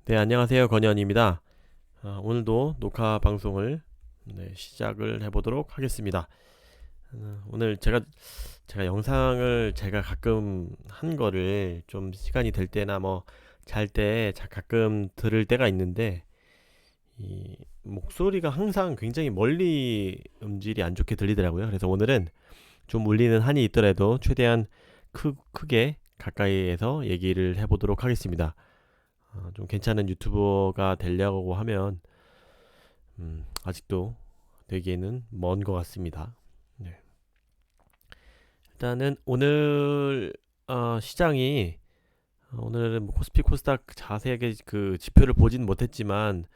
네, 안녕하세요. 건현입니다. 오늘도 녹화 방송을 시작을 해보도록 하겠습니다. 오늘 제가 영상을 제가 가끔 한 거를 좀 시간이 될 때나 뭐 잘 때 가끔 들을 때가 있는데 이 목소리가 항상 굉장히 멀리 음질이 안 좋게 들리더라고요. 그래서 오늘은 좀 울리는 한이 있더라도 최대한 크게 가까이에서 얘기를 해보도록 하겠습니다. 좀 괜찮은 유튜버가 되려고 하면 아직도 되기에는 먼 것 같습니다. 네. 일단은 오늘 시장이 오늘은 뭐 코스피 코스닥 자세하게 그 지표를 보진 못했지만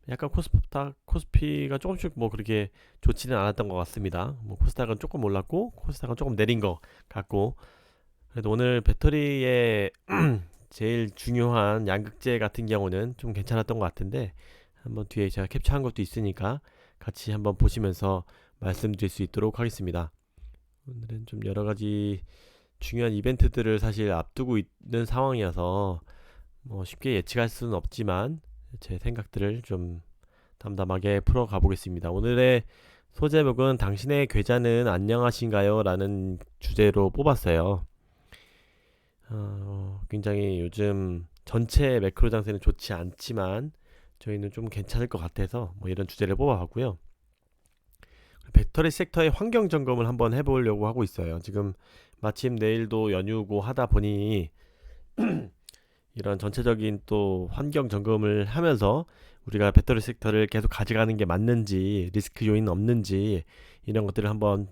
약간 코스피가 조금씩 뭐 그렇게 좋지는 않았던 것 같습니다. 뭐 코스닥은 조금 올랐고 코스닥은 조금 내린 것 같고, 그래도 오늘 배터리의 제일 중요한 양극재 같은 경우는 좀 괜찮았던 것 같은데, 한번 뒤에 제가 캡처한 것도 있으니까 같이 한번 보시면서 말씀드릴 수 있도록 하겠습니다. 오늘은 좀 여러 가지 중요한 이벤트들을 사실 앞두고 있는 상황이어서 뭐 쉽게 예측할 수는 없지만 제 생각들을 좀 담담하게 풀어가 보겠습니다. 오늘의 소제목은 당신의 계좌는 안녕하신가요? 라는 주제로 뽑았어요. 굉장히 요즘 전체 매크로 장세는 좋지 않지만 저희는 좀 괜찮을 것 같아서 뭐 이런 주제를 뽑아봤고요. 배터리 섹터의 환경 점검을 한번 해보려고 하고 있어요. 지금 마침 내일도 연휴고 하다 보니 이런 전체적인 또 환경 점검을 하면서 우리가 배터리 섹터를 계속 가져가는 게 맞는지, 리스크 요인 없는지 이런 것들을 한번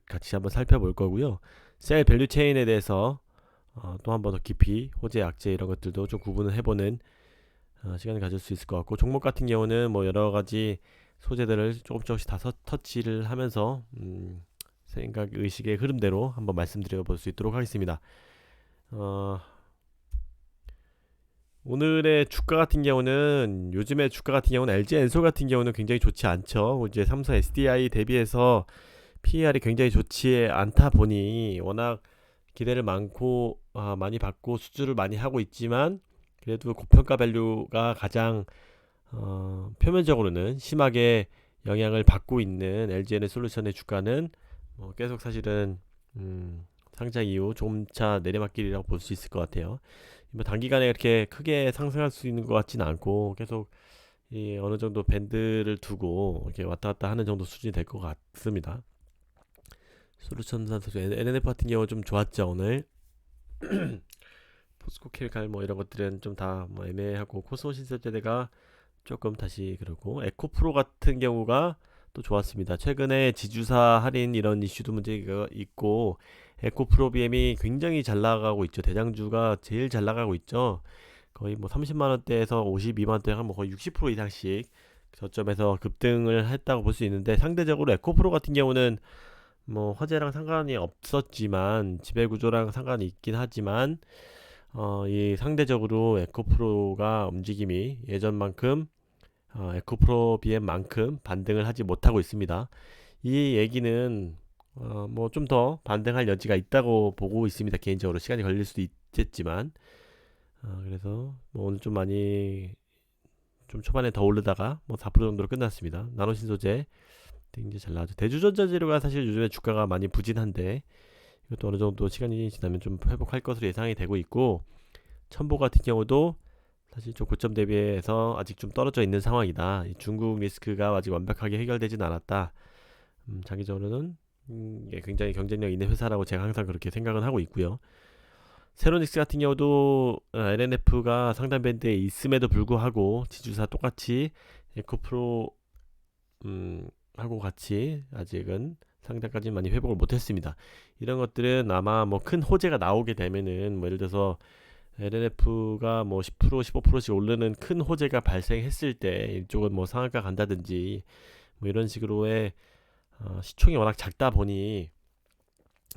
같이 한번 살펴볼 거고요. 셀 밸류 체인에 대해서 또 한 번 더 깊이 호재, 악재 이런 것들도 좀 구분을 해보는 시간을 가질 수 있을 것 같고, 종목 같은 경우는 뭐 여러 가지 소재들을 조금씩 다 터치를 하면서 생각 의식의 흐름대로 한번 말씀드려 볼 수 있도록 하겠습니다. 어, 오늘의 주가 같은 경우는, 요즘의 주가 같은 경우는 LG 엔솔 같은 경우는 굉장히 좋지 않죠. 이제 삼성 SDI 대비해서 PER이 굉장히 좋지 않다 보니 워낙 기대를 많이 받고 수주를 많이 하고 있지만, 그래도 고평가 밸류가 가장 표면적으로는 심하게 영향을 받고 있는 LG에너솔루션의 주가는 계속 사실은 상장 이후 조금차 내리막길이라고 볼 수 있을 것 같아요. 뭐 단기간에 그렇게 크게 상승할 수 있는 것 같지는 않고 계속 어느 정도 밴드를 두고 이렇게 왔다 갔다 하는 정도 수준이 될 것 같습니다. 솔루션 산소 NNF 같은 경우 좀 좋았죠 오늘. 포스코 케미칼 뭐 이런 것들은 좀 다 뭐 애매하고, 코스모 신세제가 조금 다시 그러고, 에코프로 같은 경우가 또 좋았습니다. 최근에 지주사 할인 이런 이슈도 문제가 있고 에코프로 BM이 굉장히 잘 나가고 있죠. 대장주가 제일 잘 나가고 있죠. 거의 뭐 30만 원대에서 52만 원대 한 뭐 거의 60% 이상씩 저점에서 급등을 했다고 볼 수 있는데, 상대적으로 에코프로 같은 경우는 뭐 화재랑 상관이 없었지만 지배구조랑 상관이 있긴 하지만 이 상대적으로 에코프로가 움직임이 예전만큼 에코프로 BM만큼 반등을 하지 못하고 있습니다. 이 얘기는 뭐 좀 더 반등할 여지가 있다고 보고 있습니다. 개인적으로 시간이 걸릴 수도 있겠지만, 그래서 뭐 오늘 좀 많이 좀 초반에 더 오르다가 뭐 4% 정도로 끝났습니다. 나노신소재 굉장히 잘 나왔죠. 대주전자재료가 사실 요즘에 주가가 많이 부진한데 이것도 어느 정도 시간이 지나면 좀 회복할 것으로 예상이 되고 있고, 첨보 같은 경우도 사실 좀 고점 대비해서 아직 좀 떨어져 있는 상황이다. 이 중국 리스크가 아직 완벽하게 해결되진 않았다. 장기적으로는 굉장히 경쟁력 있는 회사라고 제가 항상 그렇게 생각은 하고 있고요. 세로닉스 같은 경우도 LNF가 상단 밴드에 있음에도 불구하고 지주사 똑같이 에코프로 하고 같이 아직은 상단까지 많이 회복을 못했습니다. 이런 것들은 아마 뭐 큰 호재가 나오게 되면은 뭐 예를 들어서 LNF가 뭐 10% 15%씩 오르는 큰 호재가 발생했을 때 이쪽은 뭐 상한가 간다든지 뭐 이런 식으로의 시총이 워낙 작다 보니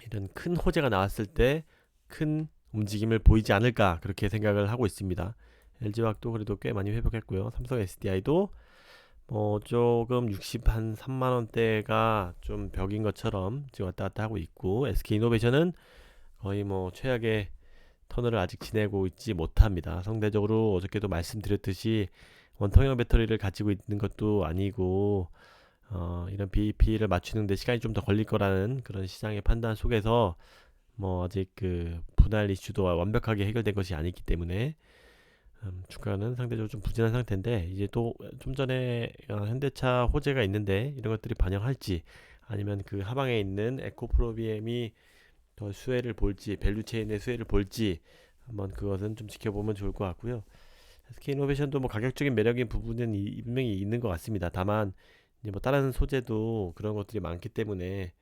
이런 큰 호재가 나왔을 때 큰 움직임을 보이지 않을까 그렇게 생각을 하고 있습니다. LG화학도 그래도 꽤 많이 회복했고요. 삼성 SDI도 뭐 조금 60 한 3만 원대가 좀 벽인 것처럼 지금 왔다 갔다 하고 있고, SK이노베이션은 거의 뭐 최악의 터널을 아직 지내고 있지 못합니다. 상대적으로 어저께도 말씀드렸듯이 원통형 배터리를 가지고 있는 것도 아니고 이런 BEP를 맞추는데 시간이 좀 더 걸릴 거라는 그런 시장의 판단 속에서 뭐 아직 그 분할 이슈도 완벽하게 해결된 것이 아니기 때문에 주가는 상대적으로 좀 부진한 상태인데, 이제 또 좀 전에 현대차 호재가 있는데 이런 것들이 반영할지, 아니면 그 하방에 있는 에코프로비엠이 더 수혜를 볼지, 밸류체인의 수혜를 볼지, 한번 그것은 좀 지켜보면 좋을 것 같고요. SK이노베이션도 뭐 가격적인 매력인 부분은 분명히 있는 것 같습니다. 다만 이제 뭐 다른 소재도 그런 것들이 많기 때문에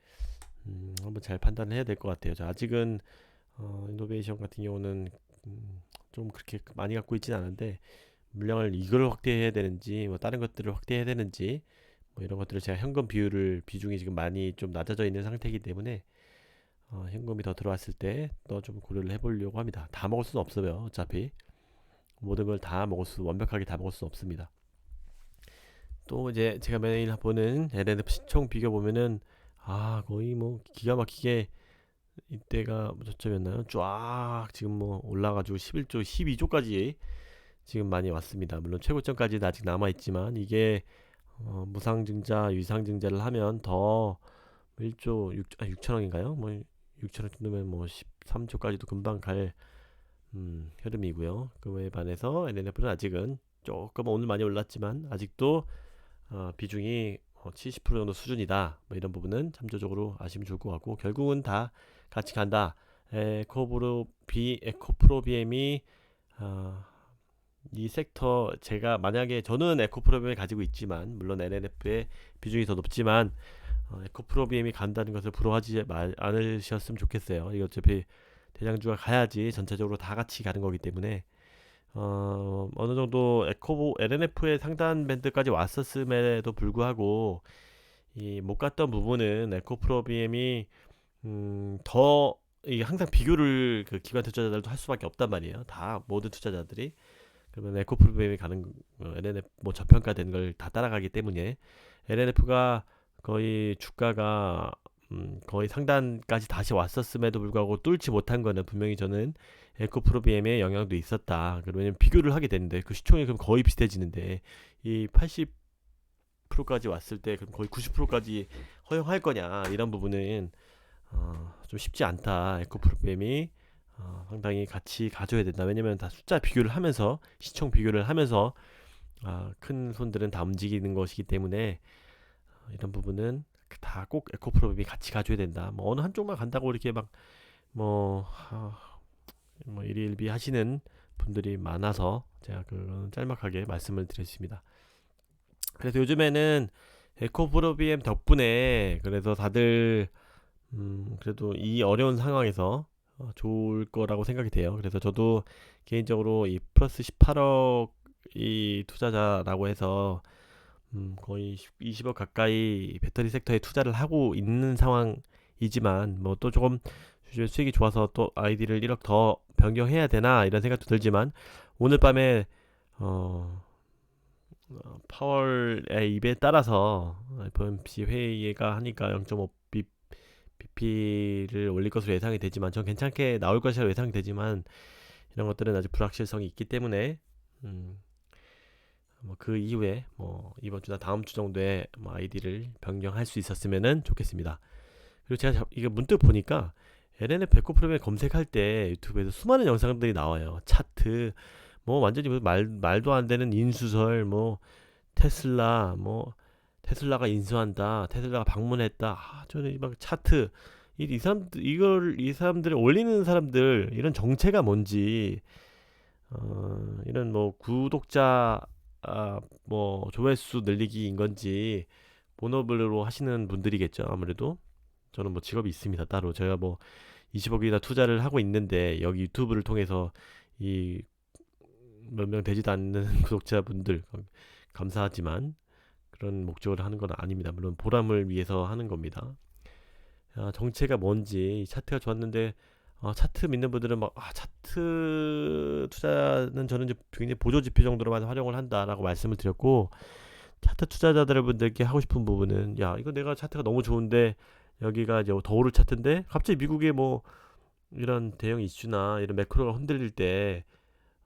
한번 잘 판단을 해야 될 것 같아요. 자, 아직은 이노베이션 같은 경우는 좀 그렇게 많이 갖고 있지는 않은데, 물량을 이걸 확대해야 되는지 뭐 다른 것들을 확대해야 되는지 뭐 이런 것들을, 제가 현금 비중이 지금 많이 좀 낮아져 있는 상태이기 때문에 현금이 더 들어왔을 때 또 좀 고려를 해보려고 합니다. 다 먹을 수는 없어요. 어차피 모든 걸 다 완벽하게 다 먹을 수 없습니다. 또 이제 제가 매일 보는 LNF 시총 비교 보면은 거의 뭐 기가 막히게, 이때가 뭐 저점이었나요? 쫙 지금 뭐 올라가지고 11조, 12조까지 지금 많이 왔습니다. 물론 최고점까지는 아직 남아 있지만, 이게 무상증자, 유상증자를 하면 더 1조 6천억인가요? 뭐 6천억 정도면 뭐 13조까지도 금방 갈 흐름이고요. 그에 반해서 LNF는 아직은 조금, 오늘 많이 올랐지만 아직도 비중이 70% 정도 수준이다. 뭐 이런 부분은 참조적으로 아시면 좋을 것 같고, 결국은 다 같이 간다. 에코프로비엠이 이 섹터, 제가 만약에 저는 에코프로비엠을 가지고 있지만, 물론 LNF의 비중이 더 높지만 에코프로비엠이 간다는 것을 부러워하지 않으셨으면 좋겠어요. 이거 어차피 대장주가 가야지 전체적으로 다 같이 가는 거기 때문에 어느 정도 LNF의 상단 밴드까지 왔었음에도 불구하고 이 못 갔던 부분은 에코프로비엠이 더, 이게 항상 비교를 그 기관 투자자들도 할 수밖에 없단 말이에요. 다 모든 투자자들이. 그러면 에코프로비엠이 가는 LNF 뭐 저평가된 걸 다 따라가기 때문에, LNF가 거의 주가가 거의 상단까지 다시 왔었음에도 불구하고 뚫지 못한 거는 분명히 저는 에코프로비엠의 영향도 있었다. 왜냐면 비교를 하게 되는데 그 시총이 그럼 거의 비슷해지는데, 이 80%까지 왔을 때 그럼 거의 90%까지 허용할 거냐, 이런 부분은 좀 쉽지 않다. 에코프로비엠이 상당히 같이 가져야 된다. 왜냐면 다 숫자 비교를 하면서, 시총 비교를 하면서 큰 손들은 다 움직이는 것이기 때문에 이런 부분은 다 꼭 에코프로비엠이 같이 가져야 된다. 뭐 어느 한쪽만 간다고 이렇게 뭐 일희일비 하시는 분들이 많아서 제가 그건 짤막하게 말씀을 드렸습니다. 그래서 요즘에는 에코프로비엠 덕분에 그래서 다들 그래도 이 어려운 상황에서 좋을 거라고 생각이 돼요. 그래서 저도 개인적으로 이 플러스 18억 이 투자자라고 해서 거의 20억 가까이 배터리 섹터에 투자를 하고 있는 상황이지만, 뭐 또 조금 수익이 좋아서 또 아이디를 1억 더 변경해야 되나 이런 생각도 들지만, 오늘 밤에 파월의 입에 따라서 FOMC 회의가 하니까 0.5bp를 올릴 것으로 예상이 되지만, 전 괜찮게 나올 것이라고 예상이 되지만, 이런 것들은 아직 불확실성이 있기 때문에 뭐 그 이후에 뭐 이번 주나 다음 주 정도에 뭐 아이디를 변경할 수 있었으면 좋겠습니다. 그리고 제가 이게 문득 보니까 LNF 에코프로그램 검색할 때 유튜브에서 수많은 영상들이 나와요. 차트, 뭐 완전히 말도 안 되는 인수설, 뭐 테슬라가 인수한다, 테슬라가 방문했다. 저는 막 차트, 이 사람들을 올리는 사람들, 이런 정체가 뭔지, 이런 뭐 구독자 뭐 조회수 늘리기인 건지 본업으로 하시는 분들이겠죠. 아무래도 저는 뭐 직업이 있습니다. 따로 제가 뭐 20억이나 투자를 하고 있는데, 여기 유튜브를 통해서 이 몇 명 되지도 않는 구독자분들, 감사하지만 그런 목적으로 하는 건 아닙니다. 물론 보람을 위해서 하는 겁니다. 정체가 뭔지, 차트가 좋았는데 차트 믿는 분들은 차트 투자는 저는 이제 굉장히 보조 지표 정도로만 활용을 한다라고 말씀을 드렸고, 차트 투자자들분들께 하고 싶은 부분은, 이거 내가 차트가 너무 좋은데, 여기가 이제 더 오를 차트인데 갑자기 미국에 뭐 이런 대형 이슈나 이런 매크로가 흔들릴 때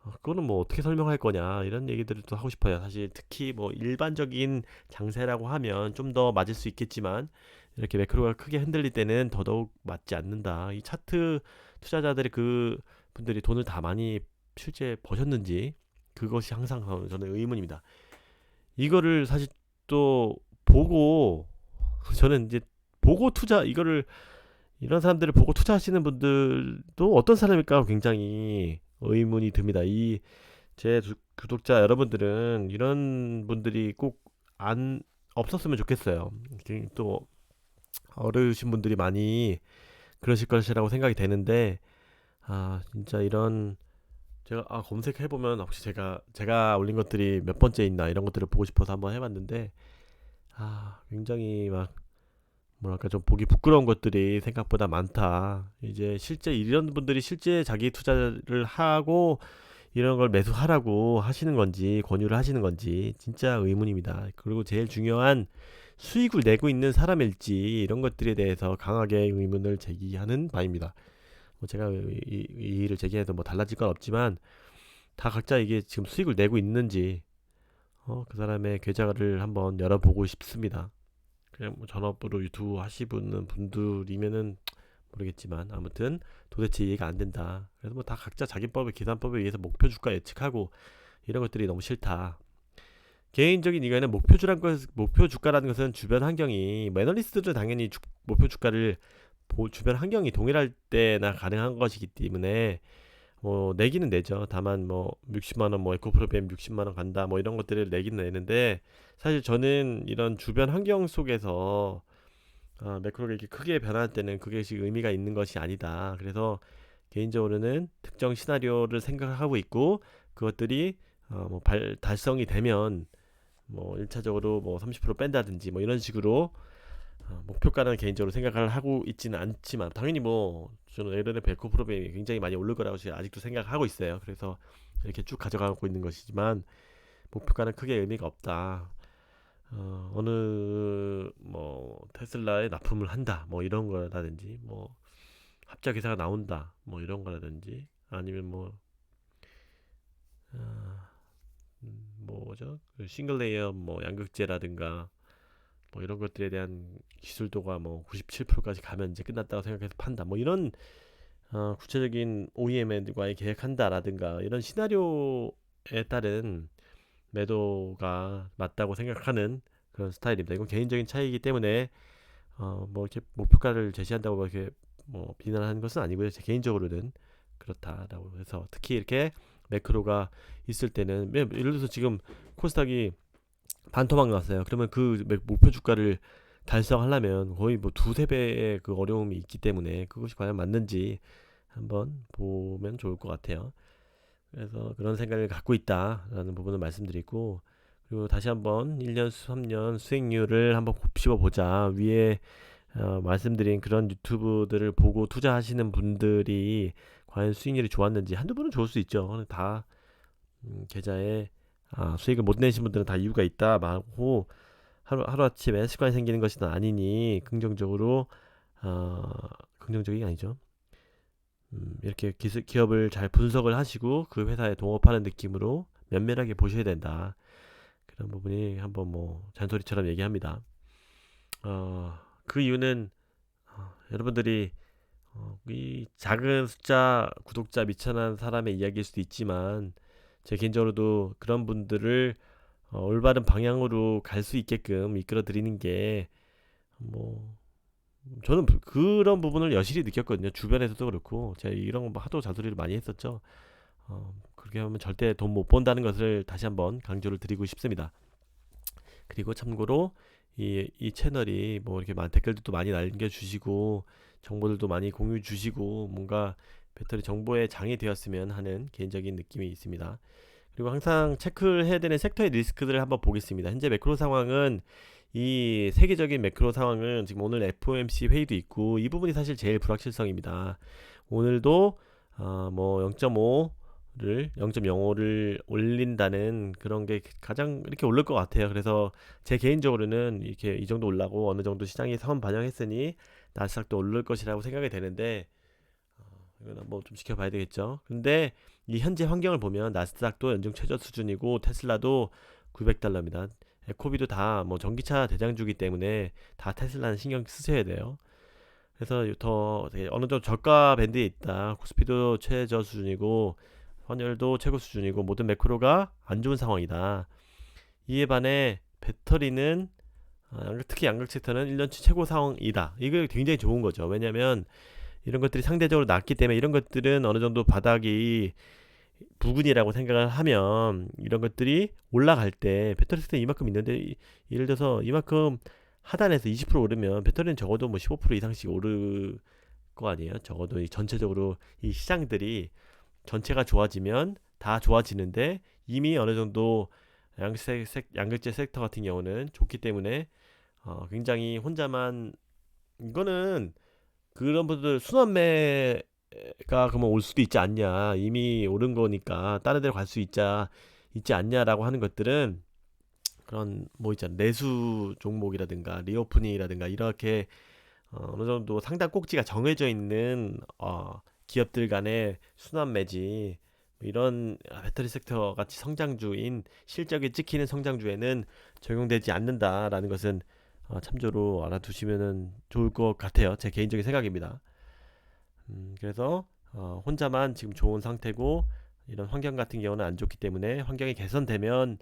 그거는 뭐 어떻게 설명할 거냐 이런 얘기들을 또 하고 싶어요. 사실 특히 뭐 일반적인 장세라고 하면 좀 더 맞을 수 있겠지만 이렇게 매크로가 크게 흔들릴 때는 더더욱 맞지 않는다. 이 차트 투자자들이 그 분들이 돈을 다 많이 실제 버셨는지 그것이 항상 저는 의문입니다. 이거를 사실 또 보고 저는 이제 보고 투자 이거를 이런 사람들을 보고 투자하시는 분들도 어떤 사람일까 굉장히 의문이 듭니다. 이 제 구독자 여러분들은 이런 분들이 꼭 안 없었으면 좋겠어요. 또 어르신 분들이 많이 그러실 것이라고 생각이 되는데 진짜 이런 제가 검색해 보면 혹시 제가 올린 것들이 몇 번째 있나 이런 것들을 보고 싶어서 한번 해봤는데 굉장히 막 뭐랄까 좀 보기 부끄러운 것들이 생각보다 많다. 이제 실제 이런 분들이 실제 자기 투자를 하고 이런 걸 매수하라고 하시는 건지 권유를 하시는 건지 진짜 의문입니다. 그리고 제일 중요한 수익을 내고 있는 사람일지 이런 것들에 대해서 강하게 의문을 제기하는 바입니다. 뭐 제가 이 일을 제기해도 뭐 달라질 건 없지만 다 각자 이게 지금 수익을 내고 있는지 그 사람의 계좌를 한번 열어보고 싶습니다. 그냥 뭐 전업으로 유튜브 하시는 분들이면은 모르겠지만 아무튼 도대체 이해가 안 된다. 그래서 뭐 다 각자 자기 법의 계산법에 의해서 목표 주가 예측하고 이런 것들이 너무 싫다. 개인적인 이거는 목표 주가라는 것은 주변 환경이 매너리스트들 당연히 목표 주가를 주변 환경이 동일할 때나 가능한 것이기 때문에 뭐 내기는 내죠. 다만 뭐 60만 원, 뭐 에코프로비엠 60만 원 간다, 뭐 이런 것들을 내기는 내는데 사실 저는 이런 주변 환경 속에서 매크로가 이렇게 크게 변할 때는 그것이 의미가 있는 것이 아니다. 그래서 개인적으로는 특정 시나리오를 생각하고 있고 그것들이 달성이 되면 뭐 1차적으로 뭐 30% 뺀다든지 뭐 이런 식으로 목표가는 개인적으로 생각을 하고 있지는 않지만 당연히 뭐 저는 예전에 베코 프로그램이 굉장히 많이 오를 거라고 아직도 생각하고 있어요. 그래서 이렇게 쭉 가져가고 있는 것이지만 목표가는 크게 의미가 없다. 어느 뭐 테슬라에 납품을 한다 뭐 이런 거라든지 뭐 합자 기사가 나온다 뭐 이런 거라든지 아니면 어, 뭐죠 그 싱글 레이어 뭐 양극재라든가 뭐 이런 것들에 대한 기술도가 뭐 97%까지 가면 이제 끝났다고 생각해서 판다 뭐 이런 구체적인 OEM과의 계획한다라든가 이런 시나리오에 따른 매도가 맞다고 생각하는 그런 스타일입니다. 이건 개인적인 차이이기 때문에 뭐 이렇게 목표가를 제시한다고 뭐 이렇게 뭐 비난하는 것은 아니고요. 제 개인적으로는 그렇다라고 해서 특히 이렇게 매크로가 있을 때는 예를 들어서 지금 코스닥이 반토막 났어요. 그러면 그 목표 주가를 달성하려면 거의 뭐 두세 배의 그 어려움이 있기 때문에 그것이 과연 맞는지 한번 보면 좋을 것 같아요. 그래서 그런 생각을 갖고 있다라는 부분을 말씀드리고 그리고 다시 한번 1년, 3년 수익률을 한번 곱씹어 보자. 위에 말씀드린 그런 유튜브들을 보고 투자하시는 분들이 과연 수익률이 좋았는지 한두 분은 좋을 수 있죠. 다 계좌에 수익을 못 내신 분들은 다 이유가 있다 말고 하루아침에 습관이 생기는 것은 아니니 긍정적으로 긍정적이 아니죠. 이렇게 기업을 잘 분석을 하시고 그 회사에 동업하는 느낌으로 면밀하게 보셔야 된다. 그런 부분이 한번 뭐 잔소리처럼 얘기합니다. 그 이유는 여러분들이 이 작은 숫자 구독자 미천한 사람의 이야기일 수도 있지만 제 개인적으로도 그런 분들을 올바른 방향으로 갈 수 있게끔 이끌어 드리는 게 뭐 저는 그런 부분을 여실히 느꼈거든요. 주변에서도 그렇고 제가 이런 거 하도 잔소리를 많이 했었죠. 그렇게 하면 절대 돈 못 번다는 것을 다시 한번 강조를 드리고 싶습니다. 그리고 참고로 이 채널이 뭐 이렇게 댓글들도 많이 남겨주시고 정보들도 많이 공유 주시고 뭔가 배터리 정보에 장이 되었으면 하는 개인적인 느낌이 있습니다. 그리고 항상 체크를 해야 되는 섹터의 리스크들을 한번 보겠습니다. 현재 매크로 상황은 이 세계적인 매크로 상황은 지금 오늘 FOMC 회의도 있고 이 부분이 사실 제일 불확실성입니다. 오늘도 뭐 0.5를 올린다는 그런 게 가장 이렇게 오를 것 같아요. 그래서 제 개인적으로는 이렇게 이 정도 올라고 어느 정도 시장이 선 반영했으니 나스닥도 오를 것이라고 생각이 되는데 이건 뭐 좀 지켜봐야 되겠죠. 근데 이 현재 환경을 보면 나스닥도 연중 최저 수준이고 테슬라도 $900입니다. 에코비도 다 뭐 전기차 대장주기 때문에 다 테슬라는 신경 쓰셔야 돼요. 그래서 더 되게 어느 정도 저가 밴드에 있다. 코스피도 최저 수준이고 환율도 최고 수준이고 모든 매크로가 안 좋은 상황이다. 이에 반해 배터리는 특히 양극 섹터는 1년치 최고 상황이다. 이거 굉장히 좋은 거죠. 왜냐면 이런 것들이 상대적으로 낮기 때문에 이런 것들은 어느 정도 바닥이 부근이라고 생각을 하면 이런 것들이 올라갈 때 배터리 섹터 이만큼 있는데 예를 들어서 이만큼 하단에서 20% 오르면 배터리는 적어도 뭐 15% 이상씩 오를 거 아니에요. 적어도 전체적으로 이 시장들이 전체가 좋아지면 다 좋아지는데 이미 어느 정도 양극재 섹터 같은 경우는 좋기 때문에 굉장히 혼자만 이거는 그런 분들 순환매가 그러면 올 수도 있지 않냐, 이미 오른 거니까 다른 데로 갈 수 있지 않냐라고 하는 것들은 그런 뭐 있잖아, 내수 종목이라든가 리오프닝이라든가 이렇게 어느 정도 상단 꼭지가 정해져 있는 기업들 간의 순환 매지 이런 배터리 섹터 같이 성장주인 실적이 찍히는 성장주에는 적용되지 않는다라는 것은 참조로 알아두시면 좋을 것 같아요. 제 개인적인 생각입니다. 그래서 혼자만 지금 좋은 상태고 이런 환경 같은 경우는 안 좋기 때문에 환경이 개선되면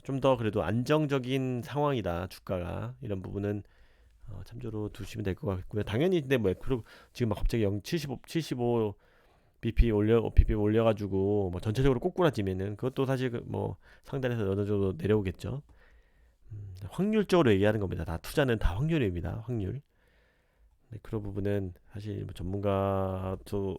좀 더 그래도 안정적인 상황이다 주가가, 이런 부분은 참조로 두시면 될 것 같고요. 당연히 근데 뭐 지금 막 갑자기 0.75 BP 올려가지고 뭐 전체적으로 꼬꾸라지면은 그것도 사실 뭐 상단에서 어느 정도 내려오겠죠. 확률적으로 얘기하는 겁니다. 다 투자는 다 확률입니다. 확률. 네, 그런 부분은 사실 뭐 전문가도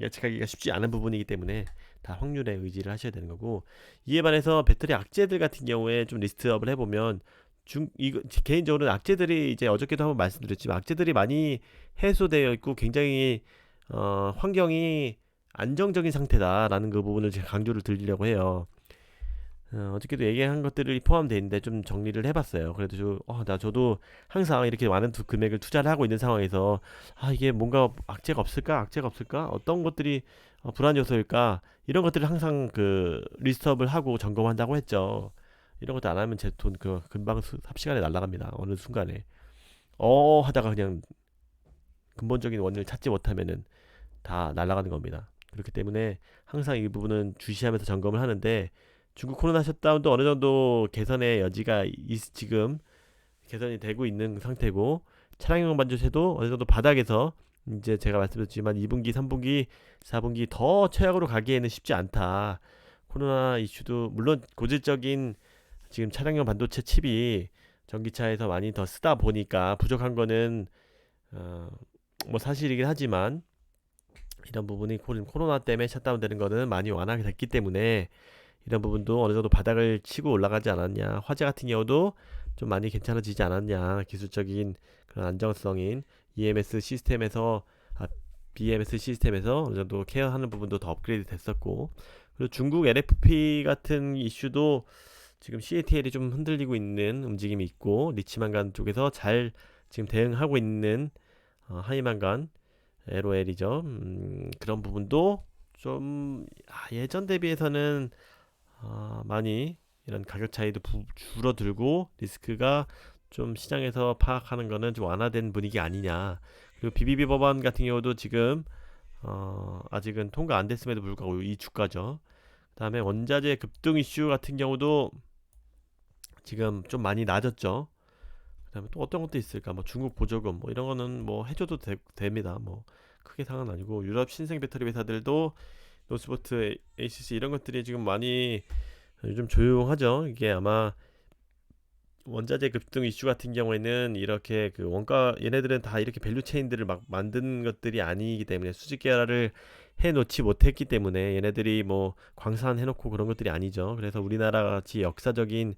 예측하기가 쉽지 않은 부분이기 때문에 다 확률에 의지를 하셔야 되는 거고, 이에 반해서 배터리 악재들 같은 경우에 좀 리스트업을 해보면 이거 개인적으로는 악재들이 이제 어저께도 한번 말씀드렸지만 악재들이 많이 해소되어 있고 굉장히 환경이 안정적인 상태다라는 그 부분을 제가 강조를 드리려고 해요. 어저께도 얘기한 것들이 포함되어 있는데 좀 정리를 해봤어요. 그래도 저도 항상 이렇게 많은 금액을 투자를 하고 있는 상황에서 이게 뭔가 악재가 없을까? 악재가 없을까? 어떤 것들이 불안 요소일까? 이런 것들을 항상 그 리스트업을 하고 점검한다고 했죠. 이런 것도 안 하면 제 돈 그 금방 삽시간에 날아갑니다. 어느 순간에 하다가 그냥 근본적인 원인을 찾지 못하면은 다 날아가는 겁니다. 그렇기 때문에 항상 이 부분은 주시하면서 점검을 하는데, 중국 코로나 셧다운도 어느 정도 개선의 여지가 지금 개선이 되고 있는 상태고, 차량용 반도체도 어느 정도 바닥에서 이제 제가 말씀드렸지만 2분기, 3분기, 4분기 더 최악으로 가기에는 쉽지 않다. 코로나 이슈도 물론 고질적인 지금 차량용 반도체 칩이 전기차에서 많이 더 쓰다 보니까 부족한 거는 뭐 사실이긴 하지만 이런 부분이 코로나 때문에 셧다운되는 거는 많이 완화가 됐기 때문에 이런 부분도 어느 정도 바닥을 치고 올라가지 않았냐, 화재 같은 경우도 좀 많이 괜찮아지지 않았냐, 기술적인 그런 안정성인 EMS 시스템에서 BMS 시스템에서 어느 정도 케어하는 부분도 더 업그레이드 됐었고, 그리고 중국 LFP 같은 이슈도 지금 CATL이 좀 흔들리고 있는 움직임이 있고, 리치만간 쪽에서 잘 지금 대응하고 있는 하이만간 LOL이죠. 그런 부분도 좀 예전 대비해서는 많이 이런 가격 차이도 줄어들고 리스크가 좀 시장에서 파악하는 거는 좀 완화된 분위기 아니냐. 그리고 BBB 법안 같은 경우도 지금 아직은 통과 안 됐음에도 불구하고 이 주가죠. 그다음에 원자재 급등 이슈 같은 경우도 지금 좀 많이 낮았죠. 그다음에 또 어떤 것도 있을까? 뭐 중국 보조금 뭐 이런 거는 뭐 해줘도 됩니다. 뭐 크게 상관 아니고, 유럽 신생 배터리 회사들도 노스포트, ACC 이런 것들이 지금 많이 요즘 조용하죠. 이게 아마 원자재 급등 이슈 같은 경우에는 이렇게 그 원가, 얘네들은 다 이렇게 밸류 체인들을 막 만든 것들이 아니기 때문에 수직 계열화를 해 놓지 못했기 때문에 얘네들이 뭐 광산 해놓고 그런 것들이 아니죠. 그래서 우리나라 같이 역사적인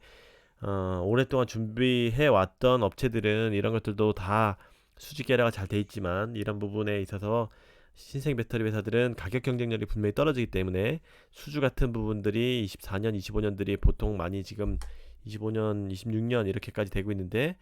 오랫동안 준비해 왔던 업체들은 이런 것들도 다 수직 계열화가 잘 돼 있지만 이런 부분에 있어서 신생 배터리 회사들은 가격 경쟁력이 분명히 떨어지기 때문에 수주 같은 부분들이 24년, 25년들이 보통 많이 지금 25년, 26년 이렇게까지 되고 있는데,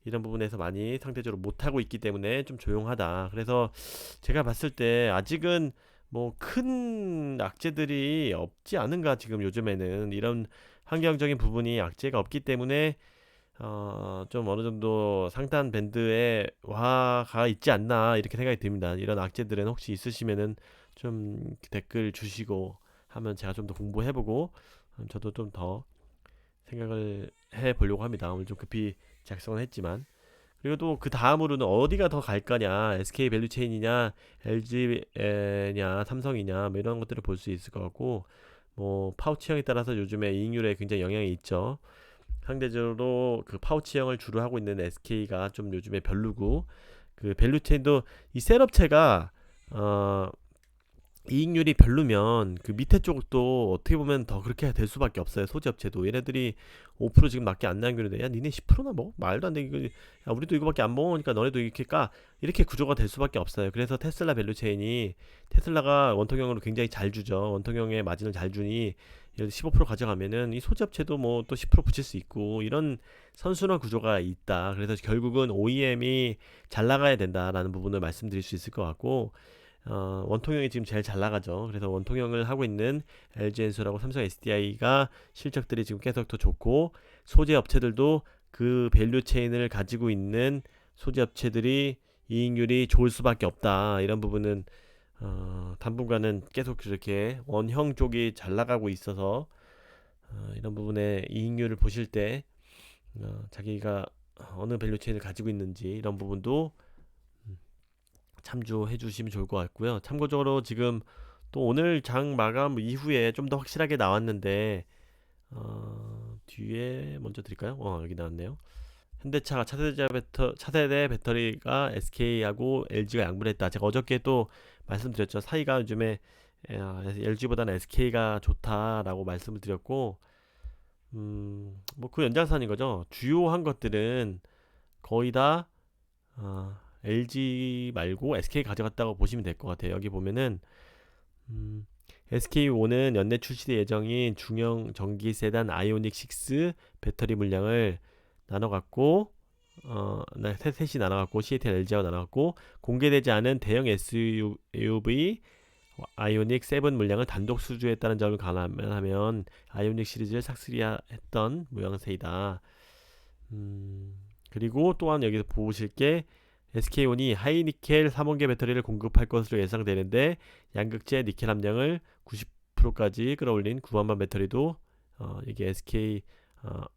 이런 부분에서 많이 상대적으로 못하고 있기 때문에 좀 조용하다. 그래서 제가 봤을 때 아직은 뭐 큰 악재들이 없지 않은가, 지금 요즘에는 이런 환경적인 부분이 악재가 없기 때문에 좀 어느 정도 상단 밴드에 와가 있지 않나 이렇게 생각이 듭니다. 이런 악재들은 혹시 있으시면은 좀 댓글 주시고 하면 제가 좀 더 공부해보고 저도 좀 더 생각을 해보려고 합니다. 오늘 좀 급히 작성을 했지만. 그리고 또 그 다음으로는 어디가 더 갈 거냐, SK 밸류체인이냐, LG냐, 삼성이냐, 뭐 이런 것들을 볼 수 있을 것 같고, 뭐 파우치형에 따라서 요즘에 이익률에 굉장히 영향이 있죠. 상대적으로 그 파우치형을 주로 하고 있는 SK가 좀 요즘에 별로고, 그 밸류체인도 이 셋업체가 어 이익률이 별로면 그 밑에 쪽도 어떻게 보면 더 그렇게 될 수밖에 없어요. 소지업체도 얘네들이 5% 지금 밖에 안 남기는데, 야 니네 10%나 먹어? 말도 안 돼. 이거, 야 우리도 이거밖에 안 먹으니까 너네도 이렇게 까, 이렇게 구조가 될 수밖에 없어요. 그래서 테슬라 밸류체인이, 테슬라가 원통형으로 굉장히 잘 주죠. 원통형의 마진을 잘 주니 예를 들어 15% 가져가면은 이 소지업체도 뭐 또 10% 붙일 수 있고, 이런 선순환 구조가 있다. 그래서 결국은 OEM이 잘 나가야 된다라는 부분을 말씀드릴 수 있을 것 같고, 원통형이 지금 제일 잘 나가죠. 그래서 원통형을 하고 있는 LG엔솔하고 삼성 SDI가 실적들이 지금 계속 더 좋고, 소재 업체들도 그 밸류 체인을 가지고 있는 소재 업체들이 이익률이 좋을 수밖에 없다. 이런 부분은 당분간은 계속 그렇게 원형 쪽이 잘 나가고 있어서 이런 부분에 이익률을 보실 때 자기가 어느 밸류 체인을 가지고 있는지 이런 부분도 참조해 주시면 좋을 것 같고요. 참고적으로 지금 또 오늘 장 마감 이후에 좀 더 확실하게 나왔는데, 뒤에 먼저 드릴까요? 여기 나왔네요. 현대차가 차세대 배터리가 SK하고 LG가 양분을 했다. 제가 어저께 또 말씀드렸죠. 사이가 요즘에 LG보다는 SK가 좋다라고 말씀을 드렸고, 뭐 그 연장선인 거죠. 주요한 것들은 거의 다 LG 말고 SK 가져갔다고 보시면 될 것 같아요. 여기 보면은 SK5는 연내 출시 예정인 중형 전기 세단 아이오닉 6 배터리 물량을 나눠 갖고 셋이 나눠 갖고 CATL LG하고 나눠 갖고, 공개되지 않은 대형 SUV 아이오닉 7 물량을 단독 수주했다는 점을 감안하면 아이오닉 시리즈를 삭스리했던 모양새이다. 그리고 또한 여기서 보실 게, SK온이 하이니켈 3원계 배터리를 공급할 것으로 예상되는데 양극재 니켈 함량을 90%까지 끌어올린 9만번 배터리도 이게 SK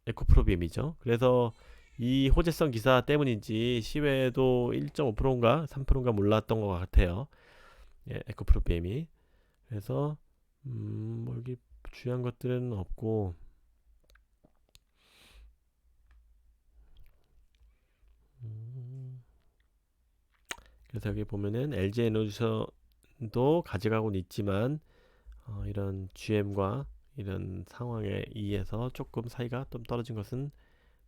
에코프로비엠이죠. 그래서 이 호재성 기사 때문인지 시외도 1.5%인가 3%인가 몰랐던 것 같아요. 예, 에코프로비엠이. 그래서 뭐 여기 중요한 것들은 없고, 그래서 여기 보면은 LG 에너지선도 가져가고는 있지만 이런 GM과 이런 상황에 의해서 조금 사이가 좀 떨어진 것은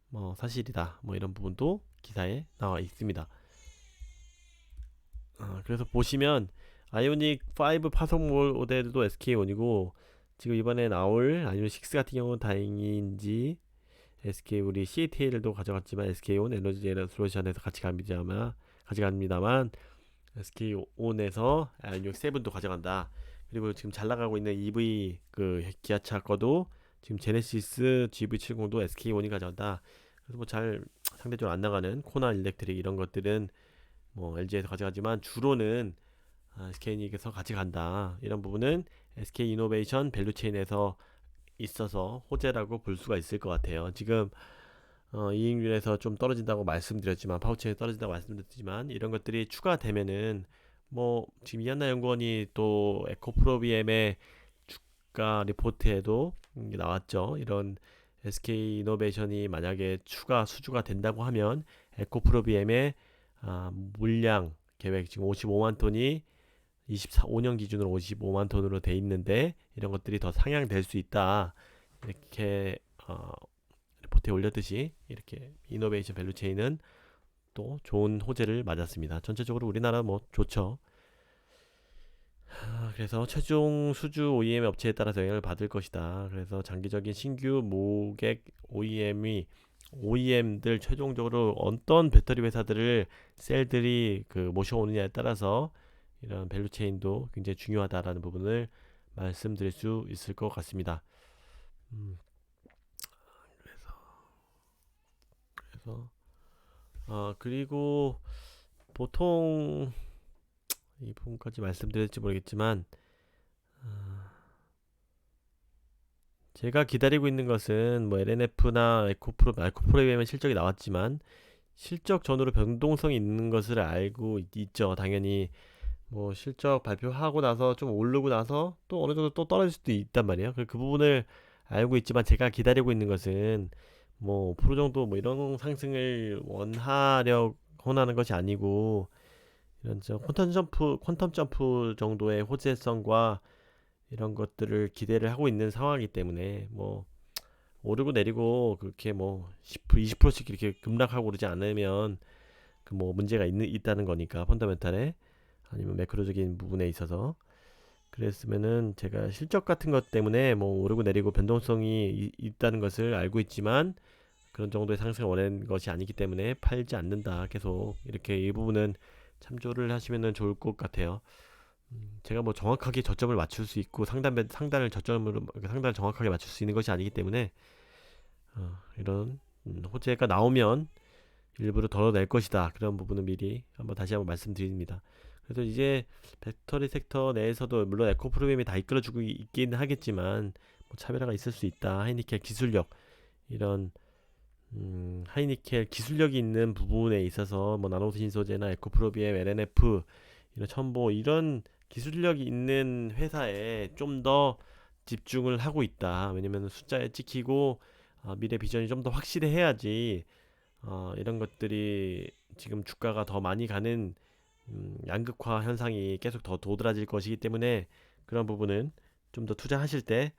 뭐 사실이다. 뭐 이런 부분도 기사에 나와 있습니다. 그래서 보시면 아이오닉 5 파속 모델도 SK1이고, 지금 이번에 나올 아이오닉 6 같은 경우는 다행인지 SK 우리 CATL도 가져갔지만 SK1 에너지 솔루션에서 같이 가져갑니다만 SK온에서 아이오닉 7도 가져간다. 그리고 지금 잘 나가고 있는 EV 그 기아차 거도 지금 제네시스 GV70도 SK1이 가져간다. 그래서 뭐 잘 상대적으로 안 나가는 코나 일렉트릭 이런 것들은 뭐 LG에서 가져가지만 주로는 SK이닉에서 같이 간다. 이런 부분은 SK 이노베이션 밸류체인에서 있어서 호재라고 볼 수가 있을 것 같아요. 지금 이익률에서 좀 떨어진다고 말씀드렸지만, 파우치에 떨어진다고 말씀드렸지만, 이런 것들이 추가되면은 뭐 지금 이한나 연구원이 또 에코프로비엠의 주가 리포트에도 나왔죠. 이런 SK 이노베이션이 만약에 추가 수주가 된다고 하면 에코프로비엠의 물량 계획 지금 55만 톤이 5년 기준으로 55만 톤으로 돼 있는데, 이런 것들이 더 상향될 수 있다. 이렇게 리포트에 올렸듯이 이렇게 이노베이션 밸류체인은 또 좋은 호재를 맞았습니다. 전체적으로 우리나라 뭐 좋죠. 그래서 최종 수주 OEM 업체에 따라서 영향을 받을 것이다. 그래서 장기적인 신규 모객 OEM이 OEM들 최종적으로 어떤 배터리 회사들을 셀들이 그 모셔오느냐에 따라서 이런 밸류 체인도 굉장히 중요하다라는 부분을 말씀드릴 수 있을 것 같습니다. 음, 그래서 그리고 보통 이 부분까지 말씀드릴지 모르겠지만 제가 기다리고 있는 것은 뭐 LNF나 에코프로비엠의 실적이 나왔지만 실적 전후로 변동성이 있는 것을 알고 있죠. 당연히 뭐 실적 발표하고 나서 좀 오르고 나서 또 어느 정도 또 떨어질 수도 있단 말이에요. 그 부분을 알고 있지만 제가 기다리고 있는 것은 뭐 5% 정도 뭐 이런 상승을 원하는 것이 아니고 이런 퀀텀 점프 정도의 호재성과 이런 것들을 기대를 하고 있는 상황이기 때문에 뭐 오르고 내리고 그렇게 뭐 10%, 20%씩 이렇게 급락하고 그러지 않으면 그 뭐 문제가 있다는 거니까 펀더멘탈에 아니면 매크로적인 부분에 있어서 그랬으면은 제가 실적 같은 것 때문에 뭐 오르고 내리고 변동성이 있다는 것을 알고 있지만 그런 정도의 상승을 원하는 것이 아니기 때문에 팔지 않는다. 계속 이렇게 이 부분은 참조를 하시면 좋을 것 같아요. 제가 뭐 정확하게 저점을 맞출 수 있고 상단을 저점으로 상단을 정확하게 맞출 수 있는 것이 아니기 때문에 이런 호재가 나오면 일부러 덜어낼 것이다. 그런 부분은 미리 다시 한번 말씀드립니다. 그래서 이제 배터리 섹터 내에서도 물론 에코 프로그램이 다 이끌어주고 있긴 하겠지만 뭐 차별화가 있을 수 있다. 하이니켈 기술력 이런 하이니켈 기술력이 있는 부분에 있어서 뭐 나노신 소재나 에코프로비엠, LNF 이런 첨보 이런 기술력이 있는 회사에 좀 더 집중을 하고 있다. 왜냐면 숫자에 찍히고 미래 비전이 좀 더 확실해야지 이런 것들이 지금 주가가 더 많이 가는 양극화 현상이 계속 더 도드라질 것이기 때문에 그런 부분은 좀 더 투자하실 때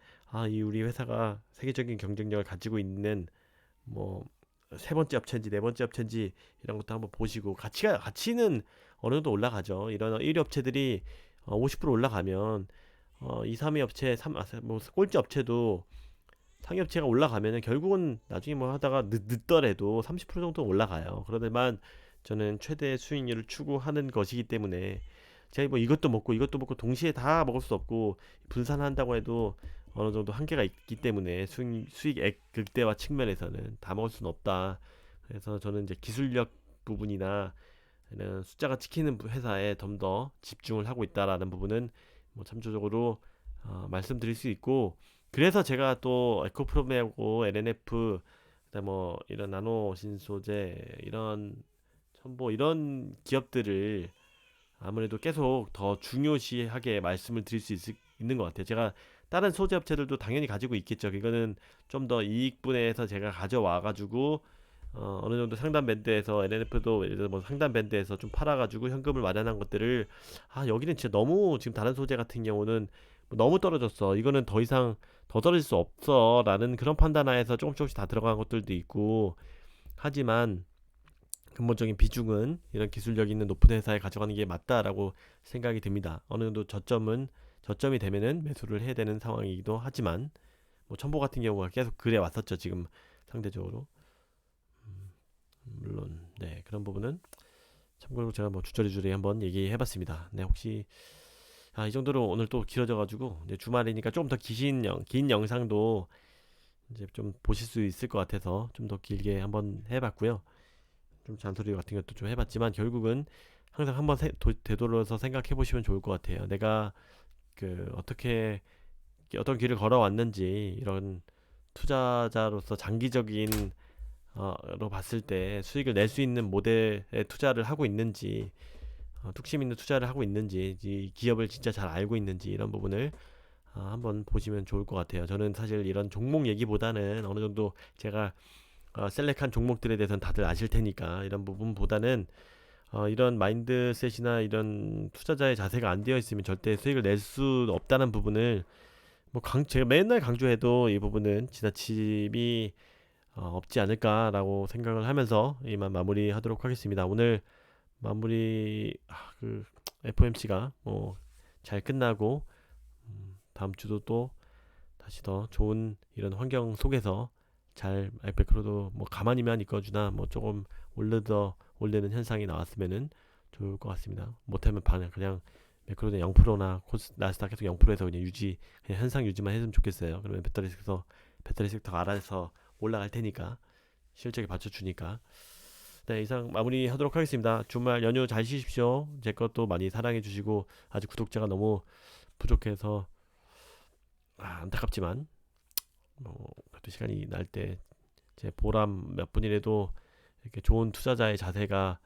이 우리 회사가 세계적인 경쟁력을 가지고 있는 뭐 세 번째 업체인지 네 번째 업체인지 이런 것도 한번 보시고 가치는 어느 정도 올라가죠. 이런 1위 업체들이 50% 올라가면 2, 3위 업체, 뭐 꼴찌 업체도 상위 업체가 올라가면은 결국은 나중에 뭐 하다가 늦더라도 30% 정도 올라가요. 그러지만 저는 최대 수익률을 추구하는 것이기 때문에 제가 뭐 이것도 먹고 동시에 다 먹을 수 없고 분산한다고 해도 어느 정도 한계가 있기 때문에 수익액 극대화 측면에서는 다 먹을 수는 없다. 그래서 저는 이제 기술력 부분이나 이런 숫자가 찍히는 회사에 좀 더 집중을 하고 있다라는 부분은 뭐 참조적으로 말씀드릴 수 있고 그래서 제가 또 에코프로메하고 LNF 그다음 뭐 이런 나노 신소재 이런 첨보 이런 기업들을 아무래도 계속 더 중요시하게 말씀을 드릴 수 있는 것 같아요. 제가 다른 소재 업체들도 당연히 가지고 있겠죠. 이거는 좀 더 이익분해해서 제가 가져와 가지고 어느 정도 상단 밴드에서 LNF도 예를 들어 뭐 상단 밴드에서 좀 팔아가지고 현금을 마련한 것들을 여기는 진짜 너무 지금 다른 소재 같은 경우는 뭐 너무 떨어졌어. 이거는 더 이상 더 떨어질 수 없어라는 그런 판단하에서 조금씩 다 들어간 것들도 있고 하지만 근본적인 비중은 이런 기술력 있는 높은 회사에 가져가는 게 맞다라고 생각이 듭니다. 어느 정도 저점이 되면은 매수를 해야 되는 상황이기도 하지만 뭐 첨보 같은 경우가 계속 그래 왔었죠. 지금 상대적으로 물론 네 그런 부분은 참고로 제가 뭐 주저리주리 한번 얘기해봤습니다. 네 혹시 이 정도로 오늘 또 길어져가지고 이제 주말이니까 좀 더 긴 영상도 이제 좀 보실 수 있을 것 같아서 좀 더 길게 한번 해봤고요. 좀 잔소리 같은 것도 좀 해봤지만 결국은 항상 한번 되돌아서 생각해 보시면 좋을 것 같아요. 내가 그 어떤 길을 걸어왔는지 이런 투자자로서 장기적인 로 봤을 때 수익을 낼 수 있는 모델에 투자를 하고 있는지 뚝심 있는 투자를 하고 있는지 이 기업을 진짜 잘 알고 있는지 이런 부분을 한번 보시면 좋을 것 같아요. 저는 사실 이런 종목 얘기보다는 어느 정도 제가 셀렉한 종목들에 대해서는 다들 아실 테니까 이런 부분보다는 이런 마인드셋이나 이런 투자자의 자세가 안 되어 있으면 절대 수익을 낼 수 없다는 부분을 제가 맨날 강조해도 이 부분은 지나침이 없지 않을까라고 생각을 하면서 이만 마무리하도록 하겠습니다. 오늘 마무리 그 FOMC가 잘 끝나고 다음 주도 또 다시 더 좋은 이런 환경 속에서 잘 매크로도 뭐 가만히만 있어주나 뭐 조금 올리는 현상이 나왔으면은 좋을 것 같습니다. 못하면 그냥 매크로는 0%나 나스닥 계속 0%에서 그냥 그냥 현상 유지만 했으면 좋겠어요. 그러면 배터리 섹터가 알아서 올라갈 테니까 실적에 받쳐주니까. 네, 이상 마무리하도록 하겠습니다. 주말 연휴 잘 쉬십시오. 제 것도 많이 사랑해 주시고 아직 구독자가 너무 부족해서 안타깝지만 그래도 시간이 날 때 제 보람 몇 분이라도 이렇게 좋은 투자자의 자세가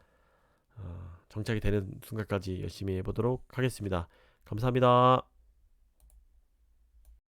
정착이 되는 순간까지 열심히 해보도록 하겠습니다. 감사합니다.